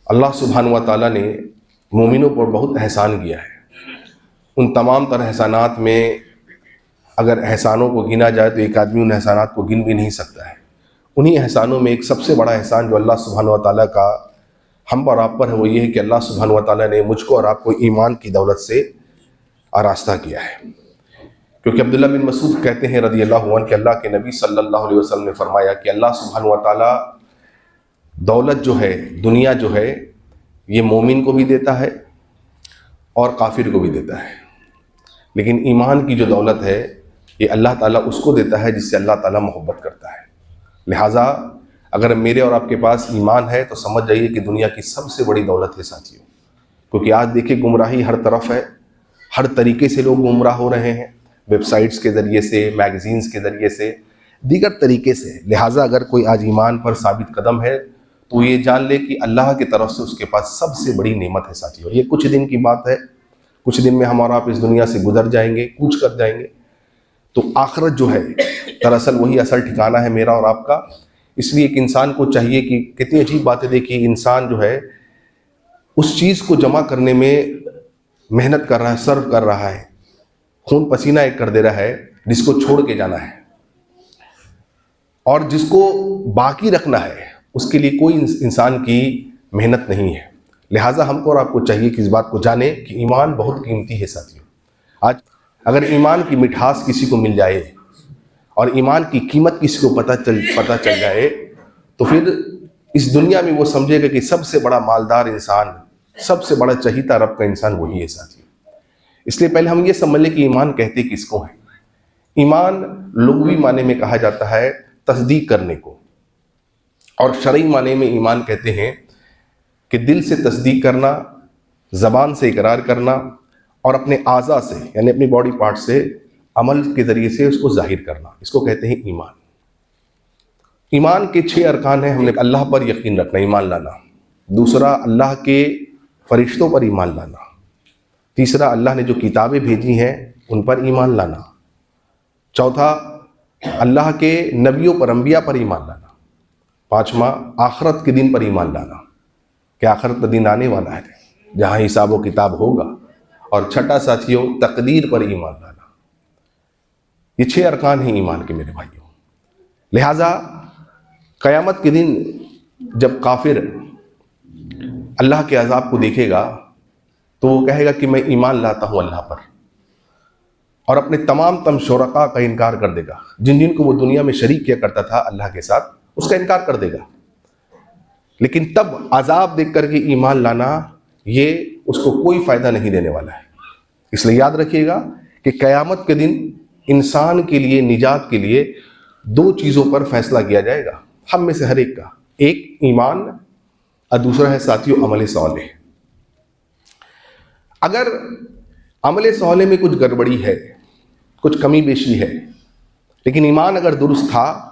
अल्लाह सुब्हानहू व तआला ने मोमिनों पर बहुत एहसान किया है। उन तमाम तरह एहसानात में अगर एहसानों को गिना जाए तो एक आदमी उन एहसानात को गिन भी नहीं सकता है। उन्हीं एहसानों में एक सबसे बड़ा एहसान जो अल्लाह सुब्हानहू व तआला का हम पर आप पर है वो ये है कि अल्लाह सुब्हानहू व तआला ने मुझको और आपको ईमान की दौलत से आरास्ता किया है। क्योंकि अब्दुल्लाह बिन मसूद कहते हैं रज़ियल्लाहु अन्हु कि अल्लाह के नबी सल्लल्लाहु अलैहि वसल्लम ने फरमाया कि अल्लाह सुब्हानहू व तआला दौलत जो है, दुनिया जो है, ये मोमिन को भी देता है और काफिर को भी देता है, लेकिन ईमान की जो दौलत है ये अल्लाह ताला उसको देता है जिससे अल्लाह ताला मोहब्बत करता है। लिहाजा अगर मेरे और आपके पास ईमान है तो समझ जाइए कि दुनिया की सबसे बड़ी दौलत है साथियों। क्योंकि आज देखिए गुमराही हर तरफ है, हर तरीके से लोग गुमराह हो रहे हैं, वेबसाइट्स के ज़रिए से, मैगज़ीन्स के ज़रिए से, दीगर तरीके से। लिहाजा अगर कोई आज ईमान पर साबित कदम है तो ये जान ले कि अल्लाह की तरफ से उसके पास सबसे बड़ी नेमत है साथियों। ये कुछ दिन की बात है, कुछ दिन में हम और आप इस दुनिया से गुजर जाएंगे, कूच कर जाएंगे। तो आखिरत जो है दरअसल वही असल ठिकाना है मेरा और आपका। इसलिए एक इंसान को चाहिए कि कितनी अजीब बातें देखिए, इंसान जो है उस चीज़ को जमा करने में मेहनत कर रहा है, सर्व कर रहा है, खून पसीना एक कर दे रहा है, जिसको छोड़ के जाना है, और जिसको बाकी रखना है उसके लिए कोई इंसान की मेहनत नहीं है। लिहाजा हमको और आपको चाहिए कि इस बात को जाने कि ईमान बहुत कीमती है साथियों। आज अगर ईमान की मिठास किसी को मिल जाए और ईमान की कीमत किसी को पता चल जाए तो फिर इस दुनिया में वो समझेगा कि सबसे बड़ा मालदार इंसान, सबसे बड़ा चहीता रब का इंसान वही है साथियों। इसलिए पहले हम ये समझ लें कि ईमान कहते किसको है। ईमान लुग़वी माने में कहा जाता है तस्दीक करने को, और शरई माने में ईमान कहते हैं कि दिल से तस्दीक करना, ज़बान से इकरार करना और अपने आज़ा से यानी अपनी बॉडी पार्ट से अमल के ज़रिए से उसको जाहिर करना, इसको कहते हैं ईमान। ईमान के 6 अरकान हैं। हमने अल्लाह पर यकीन रखना, ईमान लाना। दूसरा, अल्लाह के फरिश्तों पर ईमान लाना। तीसरा, अल्लाह ने जो किताबें भेजी हैं उन पर ईमान लाना। चौथा, अल्लाह के नबियों पर, अंबिया पर ईमान लाना। पाँचवा, आखिरत के दिन पर ईमान लाना कि आखिरत का दिन आने वाला है जहाँ हिसाब व किताब होगा। और छठा साथियों, तकदीर पर ईमान लाना। ये 6 अरकान हैं ईमान के मेरे भाइयों। लिहाजा क़यामत के दिन जब काफिर अल्लाह के अज़ाब को देखेगा तो वो कहेगा कि मैं ईमान लाता हूँ अल्लाह पर, और अपने तमाम शुरका का इनकार कर देगा। जिन जिनको वो दुनिया में शरीक किया करता था अल्लाह के साथ, उसका इनकार कर देगा। लेकिन तब अजाब देख करके ईमान लाना ये उसको कोई फ़ायदा नहीं देने वाला है। इसलिए याद रखिएगा कि क़यामत के दिन इंसान के लिए, निजात के लिए 2 चीज़ों पर फैसला किया जाएगा, हम में से हर एक का। एक ईमान और दूसरा है साथियों अमल सालेह। अगर अमल सालेह में कुछ गड़बड़ी है, कुछ कमी बेशी है, लेकिन ईमान अगर दुरुस्त था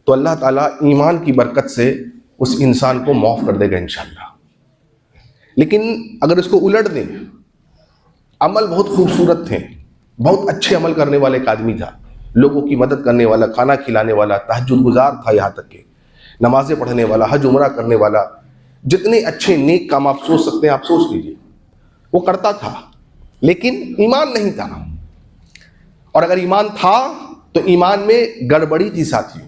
तो अल्लाह ताला ईमान की बरकत से उस इंसान को माफ़ कर देगा इंशाअल्लाह। लेकिन अगर इसको उलट दें, अमल बहुत खूबसूरत थे, बहुत अच्छे अमल करने वाले एक आदमी था, लोगों की मदद करने वाला, खाना खिलाने वाला, तहज्जुद गुजार था, यहाँ तक कि नमाज़ें पढ़ने वाला, हज उमरा करने वाला, जितने अच्छे नेक काम आप सोच सकते हैं आप सोच लीजिए, वो करता था, लेकिन ईमान नहीं था। और अगर ईमान था तो ईमान में गड़बड़ी थी साथियों।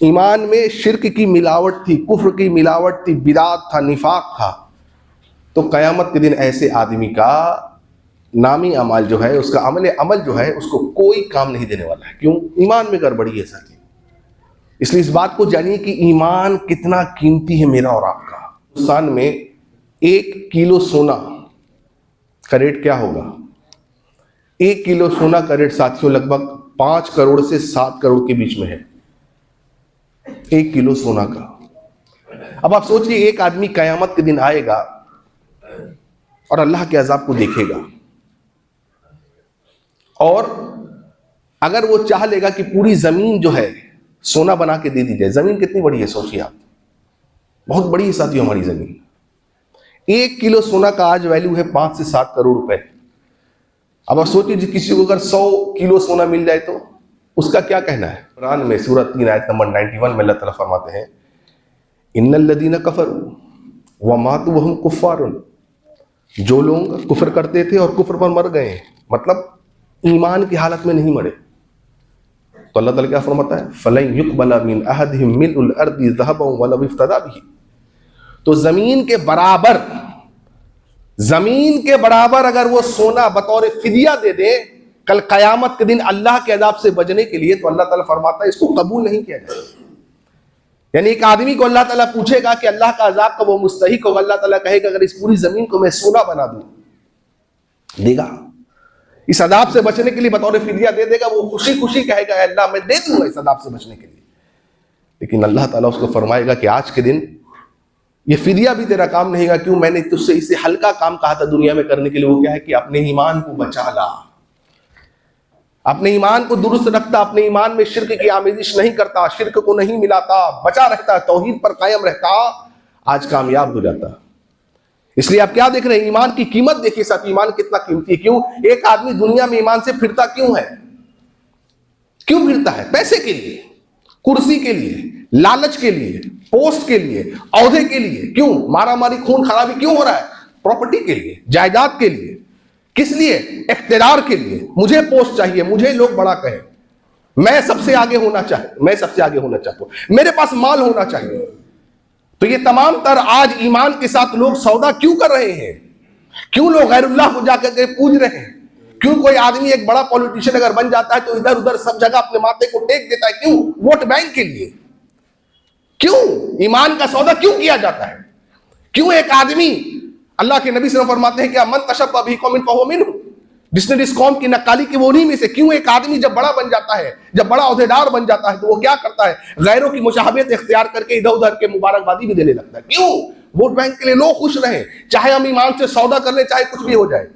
ईमान में शिर्क की मिलावट थी, कुफ्र की मिलावट थी, बिदात था, निफाक था। तो क़यामत के दिन ऐसे आदमी का नामी अमल जो है, उसका अमल जो है, उसको कोई काम नहीं देने वाला है। क्यों? ईमान में गड़बड़ी है साथी। इसलिए इस बात को जानिए कि ईमान कितना कीमती है मेरा और आपका। हिंदुस्तान में 1 किलो सोना का रेट क्या होगा? 1 किलो सोना का रेट साथियों लगभग 5 करोड़ से 7 करोड़ के बीच में है, 1 किलो सोना का। अब आप सोचिए, एक आदमी क़यामत के दिन आएगा और अल्लाह के अज़ाब को देखेगा, और अगर वो चाह लेगा कि पूरी ज़मीन जो है सोना बना के दे दी जाए। ज़मीन कितनी बड़ी है सोचिए आप, बहुत बड़ी है साथियों हमारी ज़मीन। 1 किलो सोना का आज वैल्यू है 5 से 7 करोड़ रुपए। अब आप सोचिए किसी को अगर 100 किलो सोना मिल जाए तो उसका क्या कहना है? कुरान में सूरह 3 आयत नंबर 91 में अल्लाह ताला फरमाते हैं, इन्नल लदीना कफरू वमातु वहुम कुफ्फारुन, जो लोग कुफ्र करते थे और कुफ्र पर मर गए, मतलब ईमान की हालत में नहीं मरे, तो अल्लाह ताला क्या फरमाता है, फलन युक़बला मिन अहदिहिम मिलउल अर्दि ज़हबन वलौ इफ्तदा बिही। तो जमीन के बराबर अगर वो सोना बतौर फिदिया दे दे कल कयामत के दिन अल्लाह के अज़ाब से बचने के लिए, तो अल्लाह ताला फरमाता है इसको कबूल नहीं किया जाएगा। यानी एक आदमी को अल्लाह ताला पूछेगा कि अल्लाह का अज़ाब का वो मुस्तहिक होगा, अल्लाह ताला कहेगा अगर इस पूरी जमीन को मैं सोना बना दूं, देगा? इस अज़ाब से बचने के लिए बतौर फिदिया दे देगा? वो खुशी खुशी कहेगा अल्लाह मैं दे दूंगा इस अज़ाब से बचने के लिए। लेकिन अल्लाह ताला उसको फरमाएगा कि आज के दिन ये फिदिया भी तेरा काम नहीं है, क्यों? मैंने तुझसे इसे हल्का काम कहा था दुनिया में करने के लिए। वो क्या है कि अपने ईमान को बचा ला, अपने ईमान को दुरुस्त रखता, अपने ईमान में शिर्क की आमेजिश नहीं करता, शिर्क को नहीं मिलाता, बचा रहता, तौहीद पर कायम रहता, आज कामयाब हो जाता। इसलिए आप क्या देख रहे हैं? ईमान की कीमत देखिए साथ, ईमान कितना कीमती है। क्यों एक आदमी दुनिया में ईमान से फिरता क्यों है? क्यों फिरता है? पैसे के लिए, कुर्सी के लिए, लालच के लिए, पोस्ट के लिए, औहदे के लिए। क्यों मारा मारी खून खराबी क्यों हो रहा है? प्रॉपर्टी के लिए, जायदाद के लिए। किस लिए? इख्तियार के लिए। मुझे पोस्ट चाहिए, मुझे लोग बड़ा कहें, मैं सबसे आगे होना चाहता हूं, मेरे पास माल होना चाहिए। तो ये तमाम तर आज ईमान के साथ लोग सौदा क्यों कर रहे हैं? क्यों लोग गैरुल्लाह को जाकर के पूज रहे हैं? क्यों कोई आदमी एक बड़ा पॉलिटिशियन अगर बन जाता है तो इधर उधर सब जगह अपने माथे को टेक देता है? क्यों? वोट बैंक के लिए। क्यों ईमान का सौदा क्यों किया जाता है? क्यों एक आदमी, अल्लाह के नबी सल्लल्लाहु अलैहि वसल्लम फरमाते हैं कि मन तशब्बह बिही कौमिन फहुव मिनहुम, जिसने इस कौम की नक्काली की वो उन्हीं में से। क्यों एक आदमी जब बड़ा बन जाता है, जब बड़ा ओहदेदार बन जाता है, तो वो क्या करता है? गैरों की मुशाहबत इख्तियार करके इधर उधर के मुबारकबादी भी देने लगता है। क्यों? वोट बैंक के लिए, लोग खुश रहे, चाहे हम ईमान से सौदा कर ले, चाहे कुछ भी हो जाए।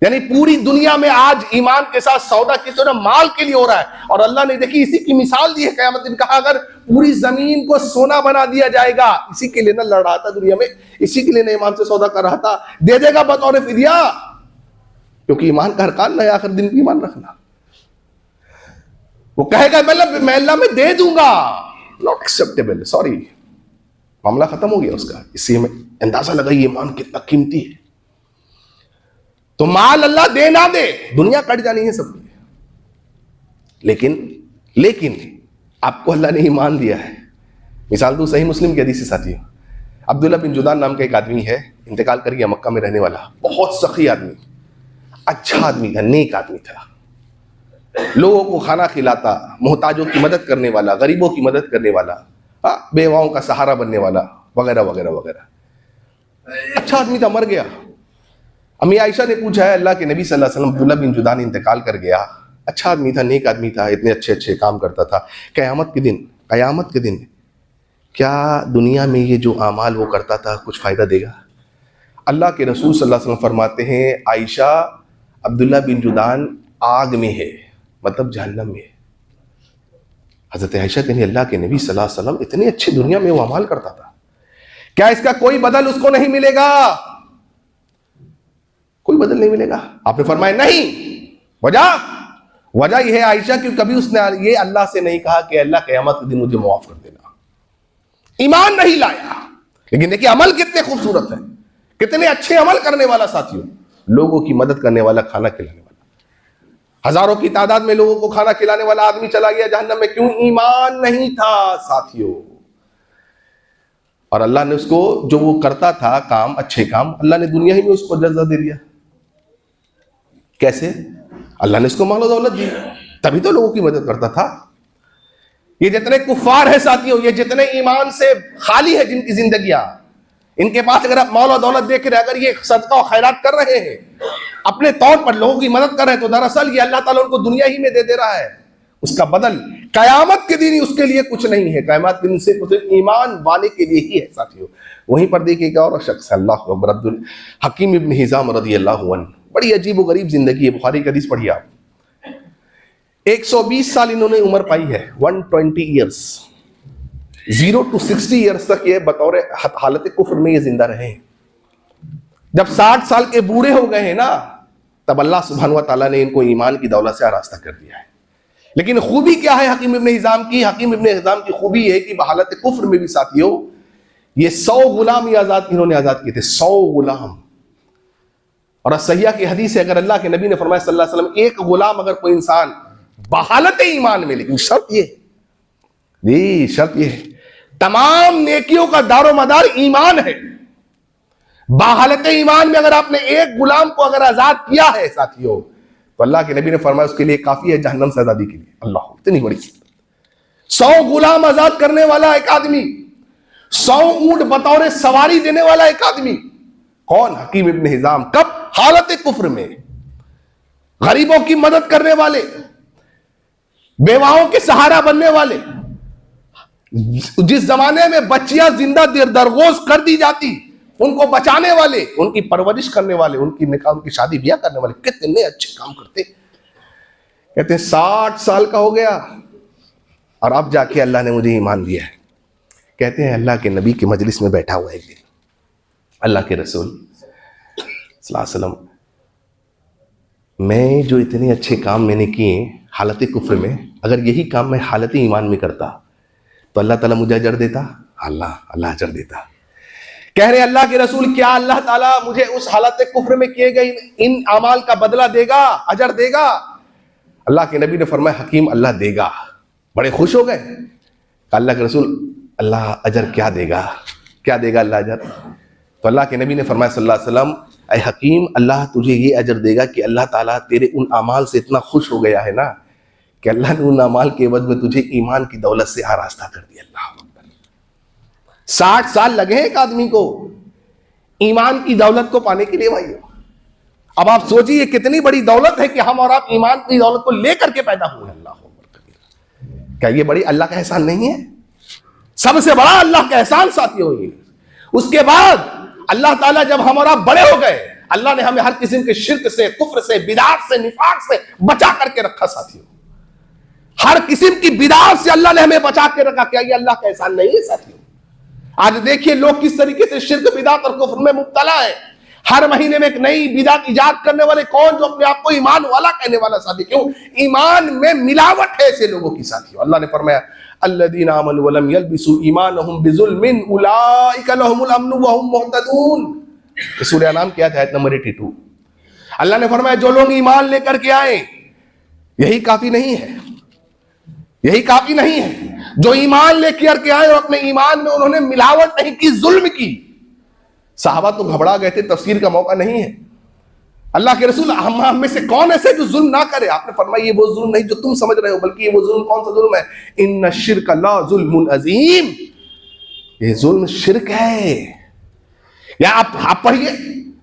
यानी पूरी दुनिया में आज ईमान के साथ सौदा किस तरह माल के लिए हो रहा है। और अल्लाह ने देखी इसी की मिसाल दी है क़यामत दिन। कहा अगर पूरी जमीन को सोना बना दिया जाएगा, इसी के लिए ना लड़ रहा था दुनिया में, इसी के लिए ना ईमान से सौदा कर रहा था, दे देगा बतौर फिदिया, क्योंकि ईमान का अरकान है आखिर दिन भी ईमान रखना। वो कहेगा मैं अल्लाह में दे दूंगा, नॉट एक्सेप्टेबल, सॉरी, मामला खत्म हो गया उसका। इससे हमें अंदाजा लगाइए ईमान कितना कीमती है। तो माल अल्लाह दे ना दे, दुनिया कट जानी है सबकी, लेकिन आपको अल्लाह ने ईमान दिया है। मिसाल तो सही मुस्लिम की हदीस से साथियों, अब्दुल्ला बिन जुदान नाम का एक आदमी है, इंतकाल कर गया, मक्का में रहने वाला, बहुत सखी आदमी, अच्छा आदमी था, नेक आदमी था, लोगों को खाना खिलाता, मोहताजों की मदद करने वाला, गरीबों की मदद करने वाला, बेवाओं का सहारा बनने वाला, वगैरह वगैरह वगैरह। अच्छा आदमी था, मर गया। अम्मी आयशा ने पूछा है अल्लाह के नबी सल्लल्लाहु अलैहि वसल्लम, अब्दुल्ला बिन जुदान इंतकाल कर गया, अच्छा आदमी था, नेक आदमी था, इतने अच्छे अच्छे काम करता था, क़यामत के दिन क्या दुनिया में ये जो आमाल वो करता था कुछ फ़ायदा देगा? अल्लाह के रसूल सल्लल्लाहु अलैहि वसल्लम फरमाते हैं, आयशा अब्दुल्ला बिन जुदान आग में है, मतलब जहन्नम में है। हज़रत आयशा कहती अल्लाह के नबी सल्लल्लाहु अलैहि वसल्लम इतनी अच्छी दुनिया में वो अमाल करता था, क्या इसका कोई बदल उसको नहीं मिलेगा? कोई बदल नहीं मिलेगा? आपने फरमाया नहीं। वजह यह है आयशा कि कभी उसने ये अल्लाह से नहीं कहा कि अल्लाह क़यामत के दिन मुझे माफ कर देना। ईमान नहीं लाया, लेकिन देखिए अमल कितने खूबसूरत है, कितने अच्छे अमल करने वाला साथियों, लोगों की मदद करने वाला, खाना खिलाने वाला, हजारों की तादाद में लोगों को खाना खिलाने वाला आदमी चला गया जहन्नम में। क्यों? ईमान नहीं था साथियों। और अल्लाह ने उसको, जो वो करता था काम, अच्छे काम, अल्लाह ने दुनिया ही में उसको जज़ा दे दिया। कैसे? अल्लाह ने इसको मालो दौलत दी, तभी तो लोगों की मदद करता था। ये जितने कुफार है साथियों, ये जितने ईमान से खाली है जिनकी जिंदगियां, इनके पास अगर आप माल और दौलत देख रहे हैं, अगर ये सदका और खैरात कर रहे हैं, अपने तौर पर लोगों की मदद कर रहे हैं, तो दरअसल ये अल्लाह ताला उनको दुनिया ही में दे दे रहा है। उसका बदल कयामत के दिन उसके लिए कुछ नहीं है। कयामत के दिन सिर्फ ईमान वाले के लिए ही है साथियों। वहीं पर देखिए और शख्स, अल्लाह अकबर, अब्दुल हकीम इब्न हिज़ाम रज़ियल्लाहु अन्हु, बड़ी अजीब व गरीब जिंदगी है। बुखारी की हदीस पढ़िए आप, 120 साल इन्होंने उम्र पाई है, 120 ईयर्स, 0 to 60 ईयर्स तक ये बतौर हालत कुफ्र में ये जिंदा रहे। जब 60 साल के बूढ़े हो गए हैं ना, तब अल्लाह सुब्हानहू व तआला ने इनको ईमान की दौलत से आरास्ता कर दिया है। लेकिन खूबी क्या है हकीम इब्न हिज़ाम की? हकीम इब्न हिज़ाम की खूबी है कि हालत कुफ्र में भी साथियों ये 100 गुलाम ही इन्होंने आजाद किए थे, 100 गुलाम। और सहिया की हदीस है, अगर अल्लाह के नबी ने फरमाया सल्लल्लाहु अलैहि वसल्लम, एक गुलाम अगर कोई इंसान बहालत ईमान में, लेकिन शर्त ये तमाम नेकियों का दारोमदार ईमान है। बहालत ईमान में अगर आपने एक गुलाम को अगर आजाद किया है साथियों, तो अल्लाह के नबी ने फरमाया उसके लिए काफी है जहन्नम से आजादी के लिए। अल्लाह, इतनी बड़ी 100 गुलाम आजाद करने वाला एक आदमी, 100 ऊंट बतौर सवारी देने वाला एक आदमी, कौन? हकीम इब्न हिजाम। कब? हालत कुफ्र में। गरीबों की मदद करने वाले, बेवाओं के सहारा बनने वाले, जिस जमाने में बच्चियां जिंदा दरगोश कर दी जाती, उनको बचाने वाले, उनकी परवरिश करने वाले, उनकी निकाह, उनकी शादी ब्याह करने वाले, कितने अच्छे काम करते। कहते हैं 60 साल का हो गया और अब जाके अल्लाह ने मुझे ईमान दिया है। कहते हैं अल्लाह के नबी की मजलिस में बैठा हुआ एक दिन अल्लाह के रसूल सल्लल्लाहु अलैहि वसल्लम, मैं जो इतने अच्छे काम मैंने किए हालत कुफ्र में, अगर यही काम मैं हालत ईमान में करता तो अल्लाह ताला मुझे अजर देता? अल्लाह अजर देता। कह रहे अल्लाह के रसूल, क्या अल्लाह ताला मुझे उस हालत कुफ्र में किए गए इन अमाल का बदला देगा, अजर देगा? अल्लाह के नबी ने फरमाया, हकीम अल्लाह देगा। बड़े खुश हो गए। अल्लाह के रसूल, अल्लाह अजर क्या देगा अल्लाह अजर? तो अल्लाह के नबी ने फरमाया सल्लल्लाहु अलैहि वसल्लम, ऐ हकीम, अल्लाह तुझे ये अजर देगा कि अल्लाह ताला तेरे उन अमाल से इतना खुश हो गया है ना, कि अल्लाह ने उन अमाल के एवज में तुझे ईमान की दौलत से आरास्ता कर दिया। अल्लाह, 60 साल लगे एक आदमी को ईमान की दौलत को पाने के लिए भाइयों। अब आप सोचिए कितनी बड़ी दौलत है कि हम और आप ईमान की दौलत को लेकर के पैदा हुए। अल्लाह, क्या ये बड़ी अल्लाह का एहसान नहीं है? सबसे बड़ा अल्लाह का एहसान साथियों ये। उसके बाद अल्लाह ताला जब हम और आप बड़े हो गए, अल्लाह ने हमें हर किस्म के शिर्क से, कुफ्र से, बिदात से, निफाक से बचा करके रखा साथियों। हर किस्म की बिदात से अल्लाह ने हमें बचा के रखा। क्या ये अल्लाह का एहसान नहीं है साथियों? आज देखिए लोग किस तरीके से शिर्क, बिदात और कुफ्र में मुब्तला है। हर महीने में एक नई बिदात इजाद करने वाले कौन? जो अपने आप को ईमान वाला कहने वाला साथी। क्यों? ईमान में मिलावट है ऐसे लोगों की साथियों। अल्लाह ने फरमाया, अल्लज़ीना आमनू वलम यल्बिसू ईमानहुम बिजुल्मिन उलाइका लहुमुल अम्नु व हुम मुहतदून। सूरह अनाम की आयत नंबर 82। अल्लाह ने फरमाया, जो लोग ईमान लेकर के आए, यही काफी नहीं है, यही काफी नहीं है। जो ईमान लेकर के आए और अपने ईमान में उन्होंने मिलावट नहीं की, जुल्म की। साहबा तो घबरा गए थे, तफसीर का मौका नहीं है। अल्लाह के रसूल, हम में से कौन ऐसे जो जुल्म ना करे? आपने फरमाया, ये वो जुल्म नहीं जो तुम समझ रहे हो, बल्कि ये वो जुल्म कौन सा जुल्म है? इन्ना शिर्क ला जुल्मुन अजीम, ये जुल्म शिर्क है। या आप पढ़िए,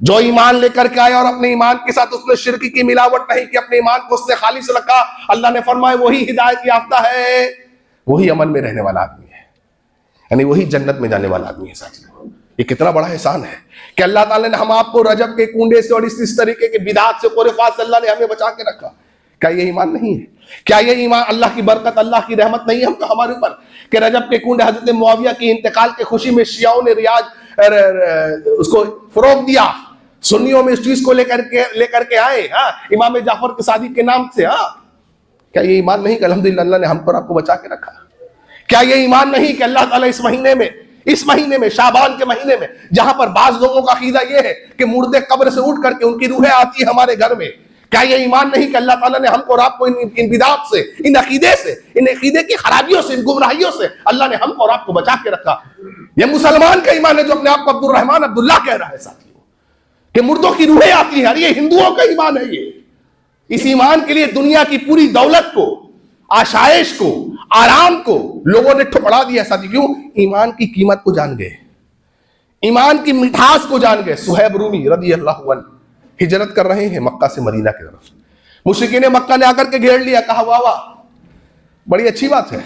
जो ईमान लेकर के आया और अपने ईमान के साथ उसने शिर्क की मिलावट नहीं की, अपने ईमान को उसने खालिस रखा, अल्लाह ने फरमाया वही हिदायत याफ्ता है, वही अमन में रहने वाला आदमी है, यानी वही जन्नत में जाने वाला आदमी है साथियों। ये कितना बड़ा एहसान है कि अल्लाह ताला ने हम आपको रजब के कुंडे से और इस तरीके के बिदात से, खुराफात से अल्लाह ने हमें बचा के रखा। क्या ये ईमान नहीं है? क्या ये ईमान, अल्लाह की बरकत, अल्लाह की रहमत नहीं है हमको हमारे ऊपर कि रजब के कुंडे हजरत मुआविया के इंतकाल की खुशी में शियाओं ने रियाज उसको फरोग दिया, सुन्नियों में इस चीज को लेकर के आए, इमाम जाफर के सादिक के नाम से। क्या ये ईमान नहीं कि अल्हम्दुलिल्लाह अल्लाह ने हमको आपको बचा के रखा? क्या ये ईमान नहीं कि अल्लाह ताला इस महीने में शाबान के महीने में, जहां पर बाज लोगों का अकीदा यह है कि मुर्दे कब्र से उठ करके उनकी रूहें आती है हमारे घर में, क्या ये ईमान नहीं कि अल्लाह ताला ने हमको और आपको इन बिदात से, इन अकीदे से, इन अकीदे की खराबियों से, इन गुमराहियों से अल्लाह ने हमको और आपको बचा के रखा? ये मुसलमान का ईमान है जो अपने आप को अब्दुल रहमान अब्दुल्लाह कह रहा है साथियों, कि मुर्दों की रूहें आती हैं। अरे ये हिंदुओं का ईमान है। ये इस ईमान के लिए दुनिया की पूरी दौलत को, आशाइश को, आराम को लोगों ने ठुकरा दिया साथी। क्यों? ईमान की कीमत को जान गए, ईमान की मिठास को जान गए। सुहैब रूमी रज़ी अल्लाहु अन्हु हिजरत कर रहे हैं मक्का से मदीना की तरफ। मुशरिकीन मक्का ने आकर के घेर लिया, कहा वाह वाह बड़ी अच्छी बात है,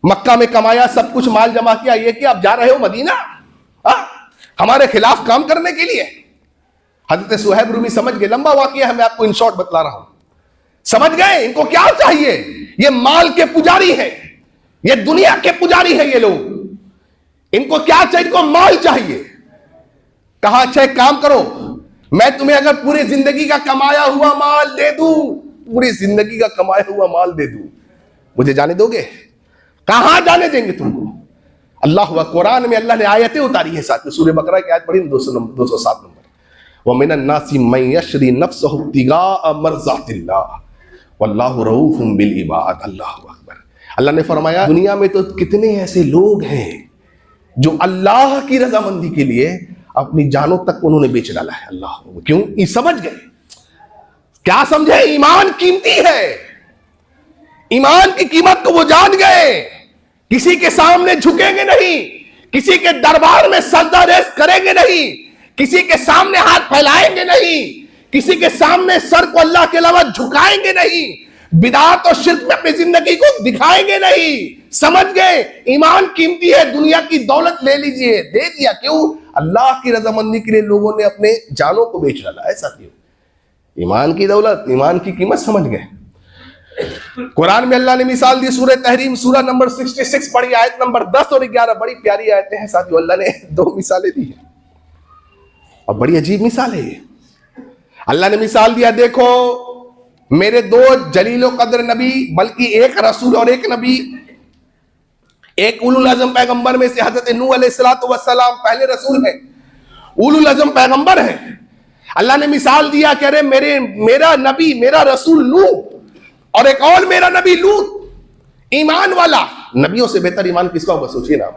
मक्का में कमाया, सब कुछ माल जमा किया, ये कि आप जा रहे हो मदीना हमारे खिलाफ काम करने के लिए? हजरत सुहैब रूमी समझ गए, लंबा वाकया है, मैं आपको इन शॉर्ट बतला रहा हूं। समझ गए इनको क्या चाहिए? ये माल के पुजारी है, ये दुनिया के पुजारी है ये लोग। इनको क्या चाहिए? इनको माल चाहिए। कहा अच्छा एक काम करो, मैं तुम्हें अगर पूरी जिंदगी का कमाया हुआ माल दे दूं, पूरी जिंदगी का कमाया हुआ माल दे दूं, मुझे जाने दोगे? कहां जाने देंगे तुमको? अल्लाह हुआ, कुरान में अल्लाह ने आयतें उतारी है साथ में। सूरह बकरा की आयत पढ़ी 207 नंबर, व मिनन नासी मन यशरी नफ्सहु इब्तिगाअ मर्ज़ातिल्लाह वल्लाहु रऊफ़ुम बिल इबाद। अल्लाहु अकबर। अल्लाह ने फरमाया दुनिया में तो कितने ऐसे लोग हैं जो अल्लाह की रजामंदी के लिए अपनी जानों तक उन्होंने बेच डाला है। अल्लाह, क्यों? ये समझ गए, क्या समझे? ईमान कीमती है, ईमान की कीमत को वो जान गए। किसी के सामने झुकेंगे नहीं, किसी के दरबार में सजदा रेज़ करेंगे नहीं, किसी के सामने हाथ फैलाएंगे नहीं, किसी के सामने सर को अल्लाह के अलावा झुकाएंगे नहीं, बिदात और शिर्क में अपनी जिंदगी को दिखाएंगे नहीं। समझ गए ईमान कीमती है, दुनिया की दौलत ले लीजिए, दे दिया। क्यों? अल्लाह की रजामंदी के लिए लोगों ने अपने जानों को बेच डाला। ऐसा क्यों? ईमान की दौलत, ईमान की कीमत समझ गए। कुरान में अल्लाह ने मिसाल दी, सूरह तहरीम सूरह नंबर 66 पढ़ी, आयत नंबर 10 और 11, बड़ी प्यारी आयतें हैं साथियों। अल्लाह ने 2 मिसालें दी हैं और बड़ी अजीब मिसाल है ये। अल्लाह ने मिसाल दिया, देखो मेरे 2 जलीलो कद्र नबी, बल्कि एक रसूल और एक नबी, एक उलुल अज़म पैगंबर में से हजरत नूह अलैहिस्सलातु वस्सलाम पहले रसूल हैं, उलुल अज़म पैगंबर हैं। अल्लाह ने मिसाल दिया कि अरे मेरा नबी, मेरा रसूल नूह और एक और मेरा नबी लूत, ईमान वाला। नबियों से बेहतर ईमान किसका होगा? सोचिए ना,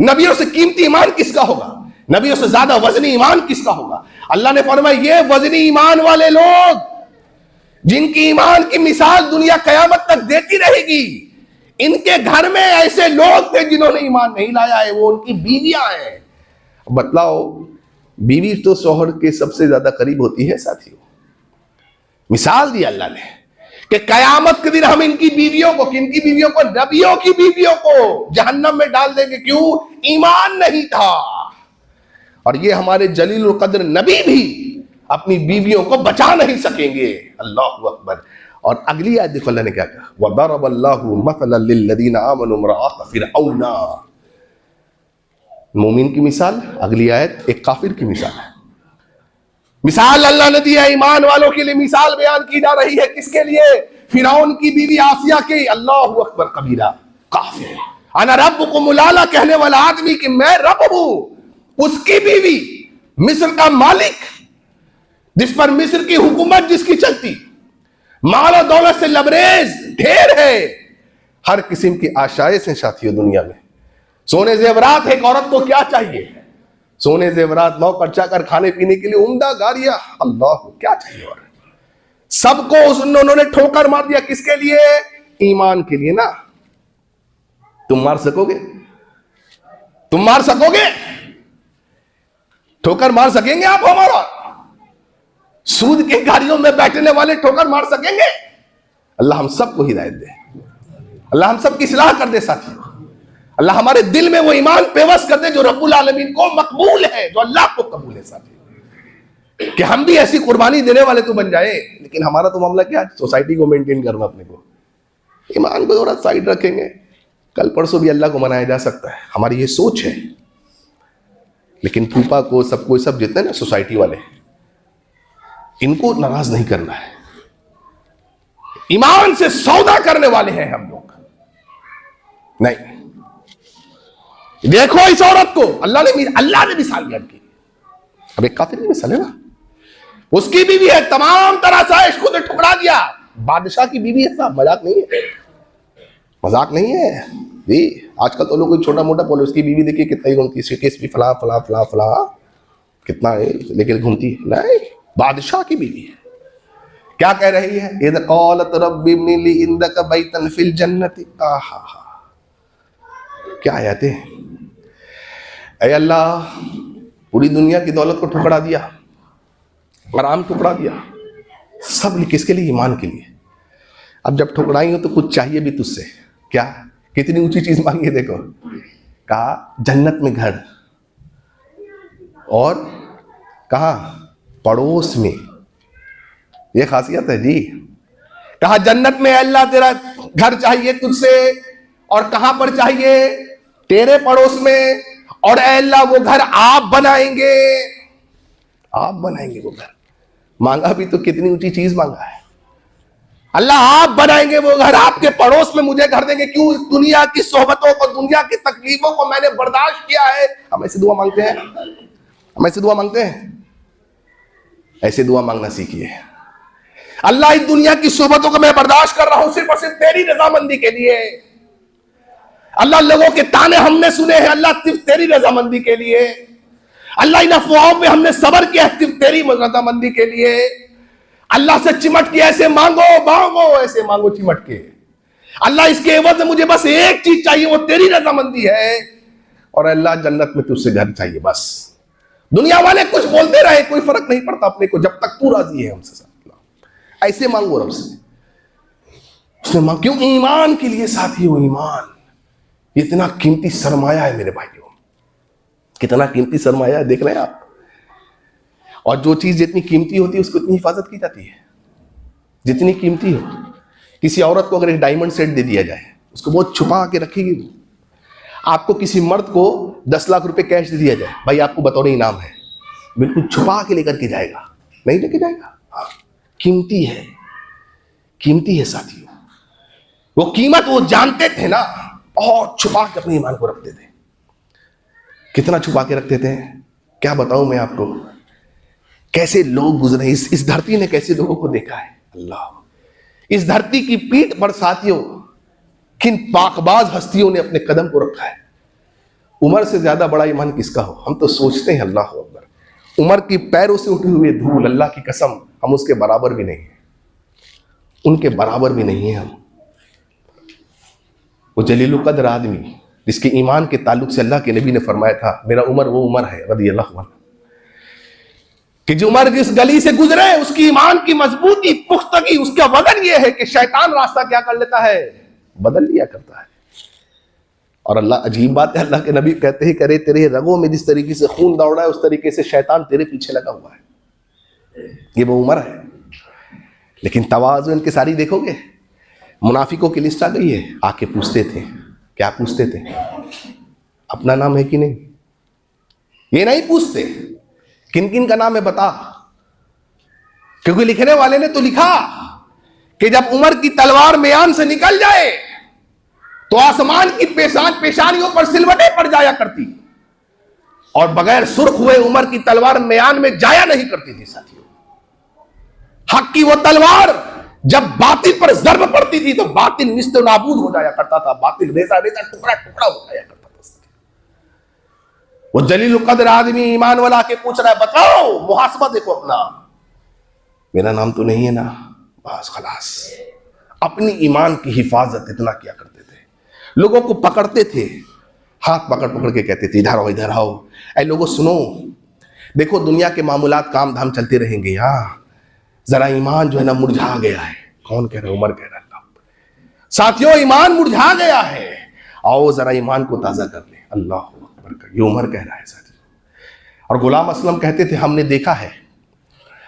नबियों से कीमती ईमान किसका होगा? नबियों से ज्यादा वजनी ईमान किसका होगा? अल्लाह ने फरमाया ये वजनी ईमान वाले लोग जिनकी ईमान की मिसाल दुनिया कयामत तक देती रहेगी, इनके घर में ऐसे लोग थे जिन्होंने ईमान नहीं लाया है, वो उनकी बीवियां हैं। बतलाओ, बीवी तो शौहर के सबसे ज्यादा करीब होती है साथियों। मिसाल दी अल्लाह ने कि कयामत के दिन हम इनकी बीवियों को, किनकी बीवियों को? नबियों की बीवियों को जहन्नम में डाल देंगे। क्यों? ईमान नहीं था। और ये हमारे जलील कद्र नबी भी अपनी बीवियों को बचा नहीं सकेंगे। अल्लाहु अकबर। और अगली आयत देखो अल्लाह ने क्या कहा, वदरबल्लाहु मसलन लिल्लज़ीना आमनू इम्राअत फिरऔन। मोमिन की मिसाल, अगली आयत एक काफिर की मिसाल है। मिसाल अल्लाह ने दिया ईमान वालों के लिए, मिसाल बयान की जा रही है किसके लिए? फिरौन की बीवी आसिया के। अल्लाहु अकबर कबीरा। काफिर, अना रब्बुकुमुल आला कहने वाला आदमी कि मैं रब हूं, उसकी बीवी, मिस्र का मालिक, जिस पर मिस्र की हुकूमत जिसकी चलती, माल और दौलत से लबरेज ढेर है, हर किस्म की आशाएं से साथियों दुनिया में। सोने जेवरात, एक औरत को क्या चाहिए? सोने जेवरात, नौ पर्चा कर खाने पीने के लिए उम्दा गाड़ियां, अल्लाह क्या चाहिए? और सबको उन्होंने ठोकर मार दिया। किसके लिए? ईमान के लिए ना। तुम मार सकोगे? तुम मार सकोगे? ठोकर मार सकेंगे आप हमारा? सूद के गाड़ियों में बैठने वाले ठोकर मार सकेंगे? अल्लाह हम सबको हिदायत दे, अल्लाह हम सबकी इस्लाह कर दे साथियों। अल्लाह हमारे दिल में वो ईमान पेवस कर दे जो रब्बुल आलमीन को मकबूल है, जो अल्लाह को कबूल है साथियों। कि हम भी ऐसी कुर्बानी देने वाले तो बन जाए। लेकिन हमारा तो मामला क्या है? सोसाइटी को मेंटेन करना, अपने को, ईमान को थोड़ा साइड रखेंगे, कल परसों भी अल्लाह को मनाया जा सकता है। हमारी ये सोच है। लेकिन फूफा को, सबको, सब जितने ना सोसाइटी वाले, इनको नाराज नहीं करना है। ईमान से सौदा करने वाले हैं हम लोग। नहीं, देखो इस औरत को अल्लाह ने मिसाल बयान की। अब एक काफिर की मिसाल है ना, उसकी बीवी है, तमाम तरह से इसको तो ठुकरा दिया। बादशाह की बीवी है साहब, मजाक नहीं है, मजाक नहीं है जी। आजकल तो लोग कोई छोटा मोटा बोले, उसकी बीवी देखिए कितना ही घूमती है, केस भी फला फला फला फला कितना है लेकिन घूमती है। नहीं, बादशाह की बीवी है। क्या कह रही है? इज़ क़ालत रब्बि इब्नि ली इंदक बैतन फिल जन्नति। आहा, क्या आयतें हैं। ऐ अल्लाह, पूरी दुनिया की दौलत को ठुकरा दिया, आराम ठुकरा दिया, सब किसके लिए? ईमान के लिए। अब जब ठुकराई हो तो कुछ चाहिए भी तुझसे। क्या? कितनी ऊंची चीज मांगी? देखो, कहा जन्नत में घर, और कहा पड़ोस में। ये खासियत है जी। कहा जन्नत में अल्लाह तेरा घर चाहिए तुझसे, और कहां पर चाहिए? तेरे पड़ोस में। और अल्लाह वो घर आप बनाएंगे, आप बनाएंगे वो घर। मांगा भी तो कितनी ऊंची चीज मांगा है। अल्लाह आप बनाएंगे वो घर, आपके पड़ोस में मुझे घर देंगे। क्यों? दुनिया की सोहबतों को, दुनिया की तकलीफों को मैंने बर्दाश्त किया है। हम ऐसे दुआ मांगते हैं, हम ऐसे दुआ मांगते हैं? ऐसे दुआ मांगना सीखिए। अल्लाह इस दुनिया की सोहबतों को मैं बर्दाश्त कर रहा हूं सिर्फ और सिर्फ तेरी रजामंदी के लिए। अल्लाह लोगों के ताने हमने सुने हैं, अल्लाह सिर्फ तेरी रजामंदी के लिए। अल्लाह इन अफवाहों पे हमने सबर किया है सिर्फ तेरी रजामंदी के लिए। अल्लाह से चिमट के ऐसे मांगो मांगो, ऐसे मांगो चिमट के। अल्लाह इसके एवज में मुझे बस एक चीज चाहिए, वो तेरी रजामंदी है। और अल्लाह जन्नत में तुझसे घर चाहिए बस। दुनिया वाले कुछ बोलते रहे, कोई फर्क नहीं पड़ता अपने को, जब तक तू राजी है हमसे। ऐसे मांगो रब से। उसने मांग, क्यों? ईमान के लिए साथियों, ईमान इतना कीमती सरमाया है मेरे भाइयों, कितना कीमती सरमाया है, देख रहे हैं आप। और जो चीज जितनी कीमती होती है उसको इतनी हिफाजत की जाती है जितनी कीमती हो। किसी औरत को अगर एक डायमंड सेट दे दिया जाए, उसको बहुत छुपा के रखेगी वो। आपको किसी मर्द को 10 लाख रुपए कैश दे दिया जाए, भाई आपको बतौर इनाम है, बिल्कुल छुपा के लेकर के जाएगा, नहीं लेके जाएगा। हाँ, कीमती है, कीमती है साथियों। वो कीमत वो जानते थे ना, बहुत छुपा के अपने ईमान को रखते थे। कितना छुपा के रखते थे, क्या बताऊं मैं आपको। कैसे लोग गुजरे, इस धरती ने कैसे लोगों को देखा है। अल्लाह, इस धरती की पीठ पर साथियों किन पाकबाज हस्तियों ने अपने कदम को रखा है। उमर से ज्यादा बड़ा ईमान किसका हो। हम तो सोचते हैं अल्लाह अकबर, उमर की पैरों से उठी हुई धूल, अल्लाह की कसम हम उसके बराबर भी नहीं है, उनके बराबर भी नहीं है हम। वो जलीलुल कद्र आदमी जिसके ईमान के ताल्लुक से अल्लाह के नबी ने फरमाया था, मेरा उमर वो उमर है रज़ियल्लाहु अन्हु, कि जो उमर जिस गली से गुजरे उसकी ईमान की मजबूती, पुख्तगी, उसका वजन ये है कि शैतान रास्ता क्या कर लेता है, बदल लिया करता है। और अल्लाह, अजीब बात है, अल्लाह के नबी कहते ही करे, तेरे रगों में जिस तरीके से खून दौड़ रहा है उस तरीके से शैतान तेरे पीछे लगा हुआ है। ये वो उमर है। लेकिन तवाज़ु इनके सारी देखोगे, मुनाफिकों की लिस्ट आ गई है। आके पूछते थे, क्या पूछते थे, अपना नाम है कि नहीं। ये नहीं पूछते किन किन का नाम है बता, क्योंकि लिखने वाले ने तो लिखा कि जब उमर की तलवार म्यान से निकल जाए तो आसमान की पेशानियों पर सिलवटें पड़ जाया करती, और बगैर सुर्ख हुए उमर की तलवार म्यान में जाया नहीं करती थी साथियों। हक की वो तलवार जब बातिल पर जर्ब पड़ती थी तो बातिल निस्त नाबूद हो जाया करता था, बातिल रेजा रेजा टुकड़ा टुकड़ा हो जाया करता था। वो जलीलुल कद्र आदमी ईमान वाला के पूछ रहा है, बताओ मुहासबा देखो अपना, मेरा नाम तो नहीं है ना, बस खलास। अपनी ईमान की हिफाजत इतना किया करते थे। लोगों को पकड़ते थे, हाथ पकड़ पकड़ के कहते थे, इधर आओ इधर आओ। ऐ लोगों सुनो, देखो दुनिया के मामूलात काम धाम चलते रहेंगे, हाँ जरा ईमान जो है ना मुरझा गया है। कौन कह रहा है? उमर कह रहा है। साथियों, ईमान मुरझा गया है, आओ जरा ईमान को ताजा कर ले। अल्लाह अकबर का ये उमर कह रहा है साथियों। और गुलाम असलम कहते थे, हमने देखा है,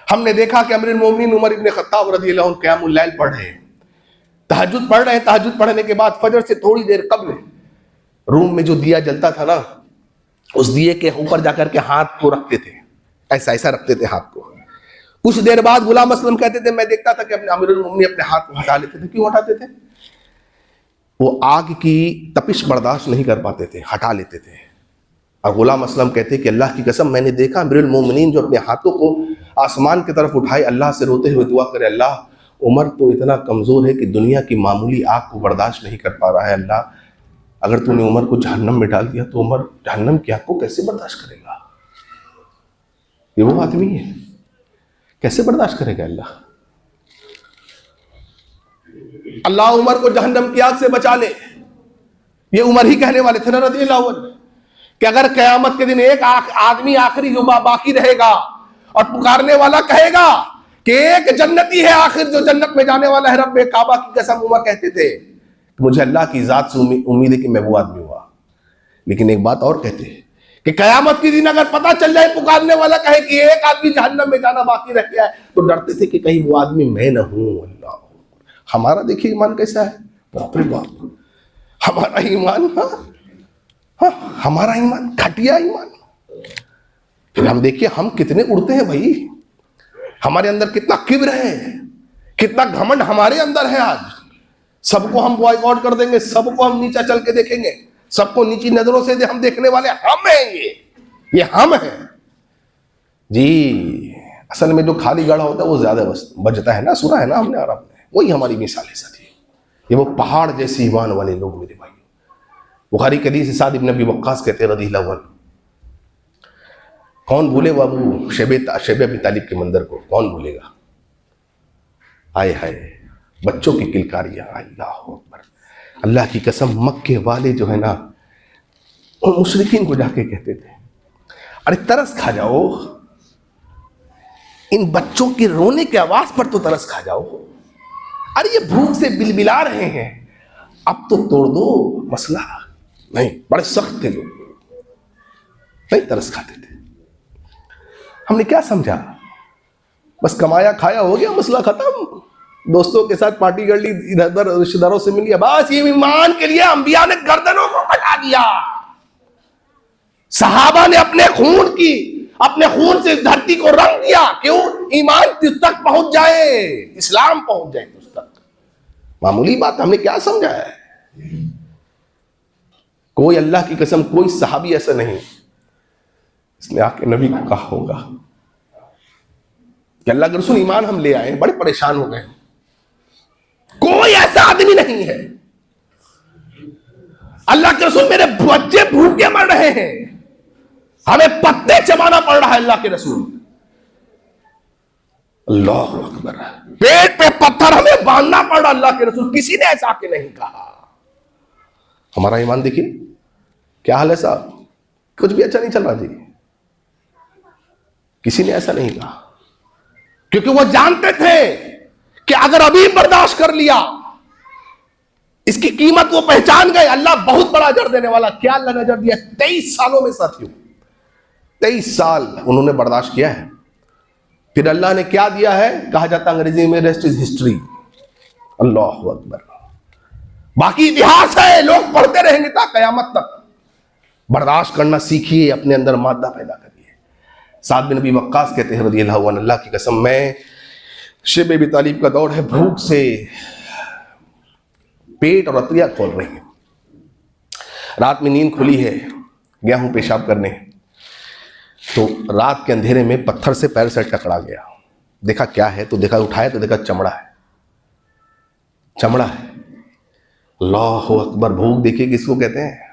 हमने देखा कि अमीरुल मोमिनीन उमर इब्न खत्ताब रज़ियल्लाहु अन्हु क़यामुल लैल पढ़ रहे हैं, तहज्जुद पढ़ रहे हैं। तहज्जुद पढ़ने के बाद फजर से थोड़ी देर कब्ल रूम में जो दिया जलता था ना, उस दिए के ऊपर जाकर के हाथ को रखते थे, ऐसा ऐसा रखते थे हाथ को। कुछ देर बाद गुलाम असलम कहते थे, मैं देखता था कि अपने अमीरुल मोमिनीन अपने हाथ को हटा लेते थे। क्यों हटाते थे? वो आग की तपिश बर्दाश्त नहीं कर पाते थे, हटा लेते थे। और गुलाम असलम कहते कि अल्लाह की कसम मैंने देखा अमीरुल मोमिनीन जो अपने हाथों को आसमान की तरफ उठाए, अल्लाह से रोते हुए दुआ करे, अल्लाह उमर तो इतना कमजोर है कि दुनिया की मामूली आग को बर्दाश्त नहीं कर पा रहा है। अल्लाह, अगर तूने उमर को जहन्नम में डाल दिया तो उमर जहन्नम की आग को कैसे बर्दाश्त करेगा। ये वो आदमी है, कैसे बर्दाश्त करेगा अल्लाह। अल्लाह उमर को जहन्नम की आग से बचा ले। ये उमर ही कहने वाले थे ना रज़ियल्लाहु अन्हु कि अगर क़यामत के दिन एक आदमी आखिरी जो बाकी रहेगा और पुकारने वाला कहेगा कि एक जन्नती है आखिर जो जन्नत में जाने वाला है, रब्बे काबा की कसम, उमर कहते थे कि मुझे अल्लाह की जात से उम्मीद है कि मैं वो आदमी हुआ। लेकिन एक बात और कहते हैं कि कयामत के दिन अगर पता चल जाए, पुकारने वाला कहे कि एक आदमी जहन्नम में जाना बाकी रह गया है, तो डरते थे कि कहीं वो आदमी मैं न हूं। अल्लाह, हमारा देखिए ईमान कैसा है, बाप रे बाप, हमारा ईमान, हाँ हमारा ईमान घटिया ईमान। फिर हम देखिए हम कितने उड़ते हैं भाई, हमारे अंदर कितना किब्र है कितना घमंड हमारे अंदर है आज। सबको हम बॉयकॉट कर देंगे, सबको हम नीचा चल के देखेंगे, सबको नीची नजरों से हम देखने वाले हम हैं। ये हम हैं जी। असल में जो खाली गड़ा होता है वो ज्यादा बचता है ना, सुना है ना हमने और आपने, वही हमारी मिसाल है साथी। ये वो पहाड़ जैसे ईमान वाले लोग मेरे भाई। बुखारी की हदीस साद इब्न अबी वक्कास कहते हैं रज़ियल्लाहु अन्हु, कौन भूले वो अबू शैब अबी तालिब के मंदिर को, कौन भूलेगा। आए हाय बच्चों की किलकारियां, अल्लाह अकबर। अल्लाह की कसम मक्के वाले जो है ना, उन मुशरिकीन को जाके कहते थे, अरे तरस खा जाओ, इन बच्चों के रोने की आवाज पर तो तरस खा जाओ। अरे ये भूख से बिलबिला रहे हैं, अब तो तोड़ दो मसला। नहीं, बड़े सख्त थे लोग, नहीं तरस खाते थे। हमने क्या समझा, बस कमाया खाया हो गया, मसला खत्म। दोस्तों के साथ पार्टी कर ली, इधर उधर रिश्तेदारों से मिल लिया, बस ये ईमान के लिए अंबिया ने गर्दनों को कटा दिया। सहाबा ने अपने खून से धरती को रंग दिया। क्यों? ईमान तुझ तक पहुंच जाए, इस्लाम पहुंच जाए तुझ तक। मामूली बात हमने क्या समझा है। कोई अल्लाह की कसम कोई सहाबी ऐसा नहीं इसने आके नबी को कहा होगा कि अल्लाह के रसूल ईमान हम ले आए, बड़े परेशान हो गए। कोई ऐसा आदमी नहीं है। अल्लाह के रसूल मेरे बच्चे भूखे मर रहे हैं, हमें पत्ते चबाना पड़ रहा है। अल्लाह के रसूल, अल्लाह अकबर, पेट पे पत्थर हमें बांधना पड़ रहा। अल्लाह के रसूल, किसी ने ऐसा आके नहीं कहा। हमारा ईमान देखिए क्या हाल है साहब, कुछ भी अच्छा नहीं चल रहा जी। किसी ने ऐसा नहीं कहा, क्योंकि वो जानते थे कि अगर अभी बर्दाश्त कर लिया, इसकी कीमत वो पहचान गए। अल्लाह बहुत बड़ा अजर देने वाला। क्या अल्लाह ने अजर दिया? 23 सालों में साथियों, 23 साल उन्होंने बर्दाश्त किया है। फिर अल्लाह ने क्या दिया है? कहा जाता अंग्रेजी में रेस्ट इज हिस्ट्री। अल्लाह अकबर, बाकी इतिहास है, लोग पढ़ते रहेंगे ता कयामत तक। बर्दाश्त करना सीखिए, अपने अंदर मादा पैदा करिए। साद बिन अबी वक्कास कहते हैं रज़ियल्लाहु अन्हु, अल्लाह की कसम, मैं शैब अबी तालिब का दौर है, भूख से पेट और अतरिया खोल रही है। रात में नींद खुली है, गया हूं पेशाब करने, तो रात के अंधेरे में पत्थर से पैर से टकरा गया। देखा क्या है, तो देखा, उठाया तो देखा चमड़ा है, चमड़ा है। अल्लाह अकबर, भूख देखिए किसको कहते हैं।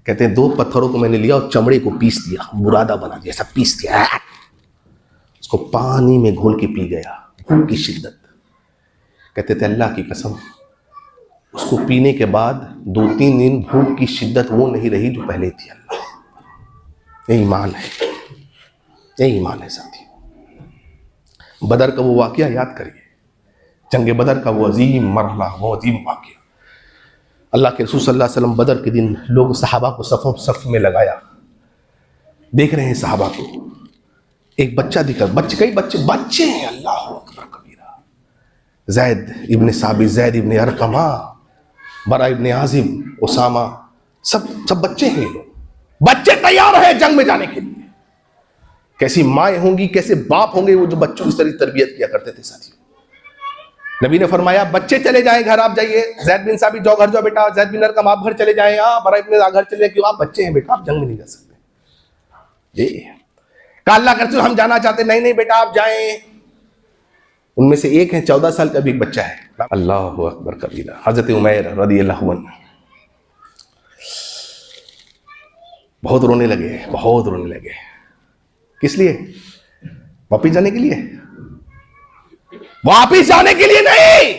कहते हैं 2 पत्थरों को मैंने लिया और चमड़े को पीस दिया, बुरादा बना दिया, सब पीस दिया, उसको पानी में घोल के पी गया। भूख की शिद्दत, कहते थे अल्लाह की कसम, उसको पीने के बाद 2-3 दिन भूख की शिद्दत वो नहीं रही जो पहले थी। अल्लाह, ये ईमान है, ये ईमान है साथी। बदर का वो वाकया याद करिए, जंग बदर का वो अजीम मरहला, वो अजीम वाकया। अल्लाह के रसूल सल्लल्लाहु अलैहि वसल्लम बदर के दिन लोग सहाबा को सफ में लगाया, देख रहे हैं सहाबा को। एक बच्चा दिखा, कई बच्चे हैं, अल्लाह अकबर कबीरा। जैद इब्ने साबित, जैद इब्ने अरकमा, बरा इब्ने आजिब, उसामा, सब बच्चे हैं। बच्चे तैयार हैं जंग में जाने के लिए। कैसी माएँ होंगी, कैसे बाप होंगे वो जो बच्चों की इस तरह तरबियत किया करते थे साथियों। नबी ने फरमाया बच्चे चले जाएं घर, आप जाइए। जैद बिन साबित जाओ घर, जाओ बेटा। जैद बिन अरकम आप घर चले जाएं, बरा इब्ने घर चले जाए, क्यों? आप बच्चे हैं बेटा, आप जंग में नहीं जा सकते जी। कहा अल्लाह के रसूल हम जाना चाहते। नहीं बेटा आप जाएं। उनमें से एक है 14 साल का भी एक बच्चा है। अल्लाह अकबर कबीरा। हजरत उमैर रज़ियल्लाहु अन्हु बहुत रोने लगे। किस लिए? वापिस जाने के लिए? वापिस जाने के लिए नहीं,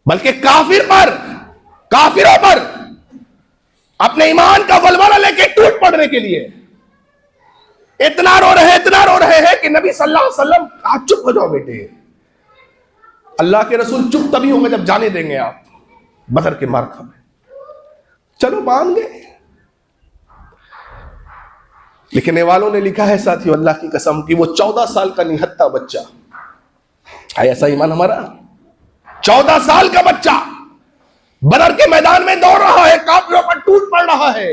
बल्कि काफिरों पर अपने ईमान का वलवला लेके टूट पड़ने के लिए। इतना रो रहे हैं कि नबी सल्लल्लाहु अलैहि वसल्लम, आप चुप हो जाओ बेटे। अल्लाह के रसूल चुप तभी होंगे जब जाने देंगे आप बदर के मार्का में। चलो मान गए। लिखने वालों ने लिखा है साथियों, अल्लाह की कसम, कि वो 14 साल का निहत्था बच्चा है। ऐसा ईमान हमारा। 14 साल का बच्चा बदर के मैदान में दौड़ रहा है, काफिरों पर टूट पड़ रहा है,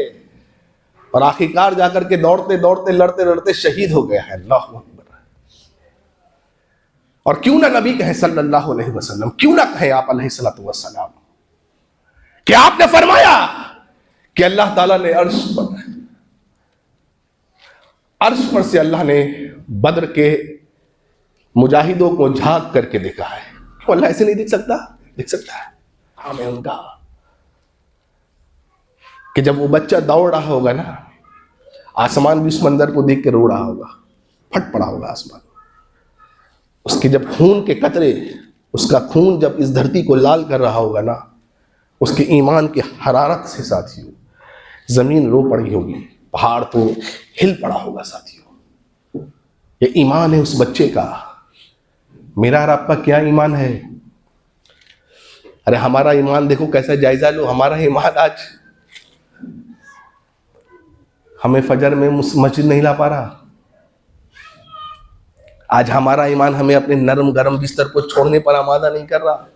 और आखिरकार जाकर के दौड़ते लड़ते शहीद हो गया है। अल्लाह अकबर। और क्यों ना नबी कहे सल्लल्लाहु अलैहि वसल्लम, क्यों ना कहे आप अलैहिस्सलातु वस्सलाम कि आपने फरमाया कि अल्लाह ताला ने अर्श पर से अल्लाह ने बद्र के मुजाहिदों को झांक करके देखा है। क्यों अल्लाह ऐसे नहीं देख सकता? देख सकता है। काम है उनका कि जब वो बच्चा दौड़ रहा होगा ना, आसमान भी उस मंजर को देख के रो रहा होगा, फट पड़ा होगा आसमान। उसके जब खून के कतरे, उसका खून जब इस धरती को लाल कर रहा होगा ना, उसके ईमान की हरारत से साथियों जमीन रो पड़ी होगी, पहाड़ तो हिल पड़ा होगा साथियों। ये ईमान है उस बच्चे का। मेरा और आपका क्या ईमान है? अरे हमारा ईमान देखो कैसा, जायजा लो। हमारा ईमान आज हमें फजर में मस्जिद नहीं ला पा रहा। आज हमारा ईमान हमें अपने नरम गरम बिस्तर को छोड़ने पर आमादा नहीं कर रहा।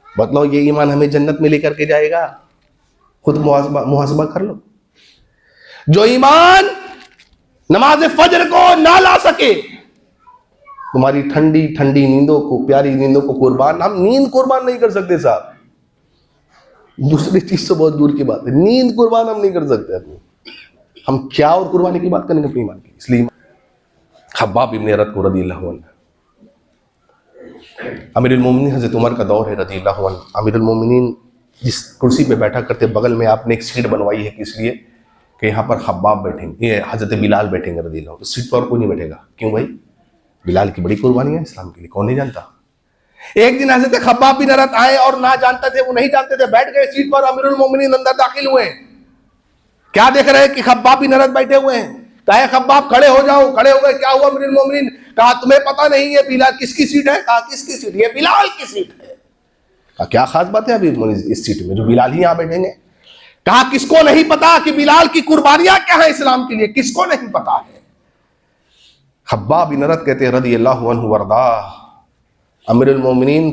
बताओ ये ईमान हमें जन्नत में लेकर के जाएगा? खुद मुहासबा कर लो। जो ईमान नमाज फजर को ना ला सके, तुम्हारी ठंडी ठंडी नींदों को, प्यारी नींदों को कुर्बान, हम नींद कुर्बान नहीं कर सकते साहब। दूसरी चीज तो बहुत दूर की बात है, नींद कुर्बान हम नहीं कर सकते अपनी। हम क्या और कुर्बानी की बात करेंगे अपने ईमान की? इसलिए खब्बाब इब्न अरत को रज़ियल्लाहु अन्हु, अमीरुल मोमिनीन हज़रत उमर का दौर है रज़ियल्लाहु अन्हु। अमीरुल मोमिनीन जिस कुर्सी पे बैठा करते, बगल में आपने एक सीट बनवाई है, इसलिए कि यहाँ पर खब्बाब बैठेंगे, ये हज़रत बिलाल बैठेंगे रज़ियल्लाहु। इस सीट पर और कोई नहीं बैठेगा। क्यों भाई? बिलाल की बड़ी कुर्बानी है इस्लाम के लिए, कौन नहीं जानता। एक दिन हज़रत खब्बाब बिन अरत आए और ना जानते थे, वो नहीं जानते थे, बैठ गए सीट पर। अमीरुल मोमिनीन अंदर दाखिल हुए, क्या देख रहे हैं कि खब्बाब बिन अरत बैठे हुए हैं। कहा खब्बाब खड़े हो जाओ। खड़े हो गए। क्या हुआ अमीरुल मोमिनीन? कहा तुम्हें पता नहीं है बिलाल किसकी सीट है? कहा किसकी सीट? ये बिलाल की सीट है। कहा क्या खास बात है अभी इस सीट में जो बिलाल ही यहां बैठेंगे? कहा किसको नहीं पता कि बिलाल की कुर्बानियां क्या है इस्लाम के लिए? किसको नहीं पता है? खब्बाब बिन अरत कहते हैं रज़ियल्लाहु अन्हु वरदा, अमीरुल मोमिनीन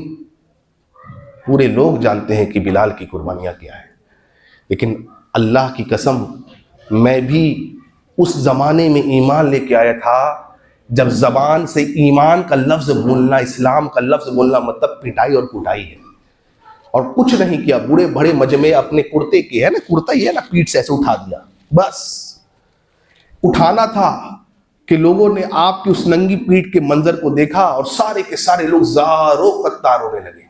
पूरे लोग जानते हैं कि बिलाल की कुर्बानियां क्या है, लेकिन अल्लाह की कसम मैं भी उस जमाने में ईमान लेके आया था जब जबान से ईमान का लफ्ज बोलना, इस्लाम का लफ्ज बोलना मतलब पिटाई और कुटाई है। और कुछ नहीं किया, बूढ़े बड़े मजमे अपने कुर्ते की है ना, कुर्ता ही है ना, पीठ से ऐसे उठा दिया। बस उठाना था कि लोगों ने आपकी उस नंगी पीठ के मंजर को देखा और सारे के सारे लोग ज़ारो कत्ता रोने लगे।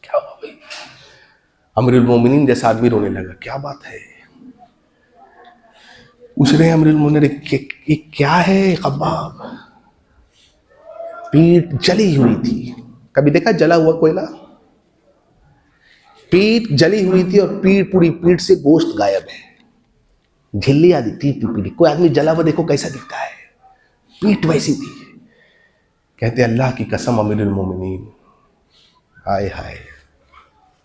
क्या हुआ भाई? अमीरुल मोमिनीन जैसा आदमी रोने लगा। क्या बात है? पूछ रहे हैं अमीरुल मोमिनीन क्या है? खब्बाब पीठ जली हुई थी। कभी देखा जला हुआ कोयला? पीठ जली हुई थी और पीठ, पूरी पीठ से गोश्त गायब है, झिल्लियां दिखती पीठ। कोई आदमी जला हुआ देखो कैसा दिखता है, पीठ वैसी थी। कहते अल्लाह की कसम अमीरुल मोमिनीन, हाय हाय,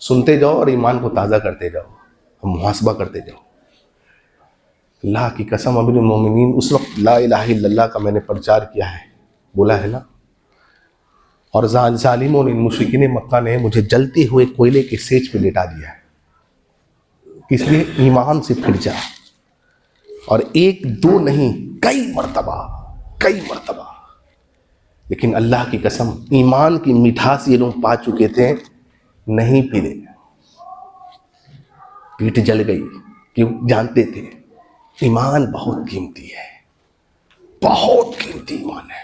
सुनते जाओ और ईमान को ताज़ा करते जाओ, हम मुहासबा करते जाओ। अल्लाह की कसम अमीरुल मोमिनीन, उस वक्त ला इलाहा इल्लल्लाह का मैंने प्रचार किया है, बोला है ना, और ज़ालिमों ने, मुशरिकीन मक्का ने मुझे जलते हुए कोयले के सेज पे लेटा दिया है, इसलिए ईमान से फिर जा। और एक दो नहीं, कई मर्तबा। लेकिन अल्लाह की कसम ईमान की मिठास ये लोग पा चुके थे, नहीं पीले, पीठ जल गई। क्यों? जानते थे ईमान बहुत कीमती है, बहुत कीमती ईमान है।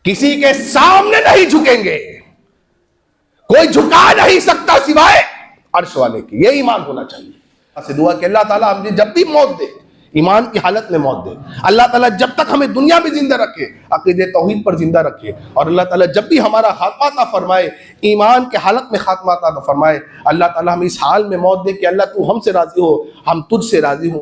किसी के सामने नहीं झुकेंगे, कोई झुका नहीं सकता सिवाय अर्श वाले की। ये ईमान होना चाहिए। से दुआ कि अल्लाह ताला हमें जब भी मौत दे, ईमान की हालत में मौत दे। अल्लाह ताला जब तक हमें दुनिया में जिंदा रखे, अकीदे तौहीद पर जिंदा रखे। और अल्लाह ताला जब भी हमारा खात्मा अता फरमाए, ईमान के हालत में खात्मा अता फरमाए। अल्लाह ताला हमें इस हाल में मौत दे कि अल्लाह तू हमसे राजी हो, हम तुझसे राजी हो।